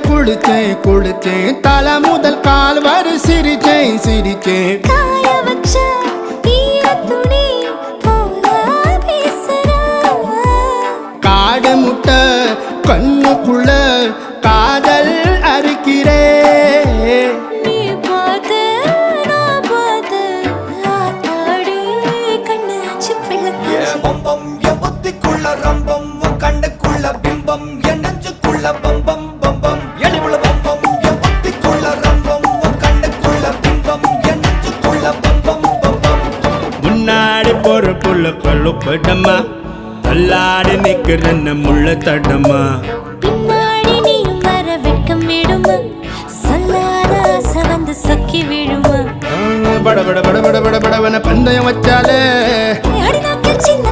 குளிச்சேன் குளிச்சேன் தலை முதல் கால் வரை சிரிச்சேன் சிரிச்சேன் காய வச்ச ஈரத்துணி போல பேசுற காடு முட்டை கண்ணுக்குள்ள காதல் அறுக்கிறே நீ பார்த்து நான் பார்த்து ஆத்தாடி கண்ணு ஆச்சு பிள்ளை பம்பம் என் புத்திக்குள்ள ரம்பம் உன் கண்ணுக்குள்ள பிம்பம் என் நெஞ்சுக்குள்ள பம்பம் பம்பம் எளிவுள்ள பம்பம் என் புத்திக்குள்ள ரம்பம் உன் கண்ணுக்குள்ள பிம்பம் என் நெஞ்சுக்குள்ள பம்பம் பம்பம் முன்னாடி போற புள்ள கழுப்படமா தள்ளாடி நிக்கிறன்ன முள்ள தடமா பின்னாடி நீயும் வர வெட்கம் விடுமா சொல்லாத ஆசை வந்து சொக்கி விடுமா பட பட பட பட பட படவன பந்தயம் வச்சாலே அடி நாக்கில் சின்ன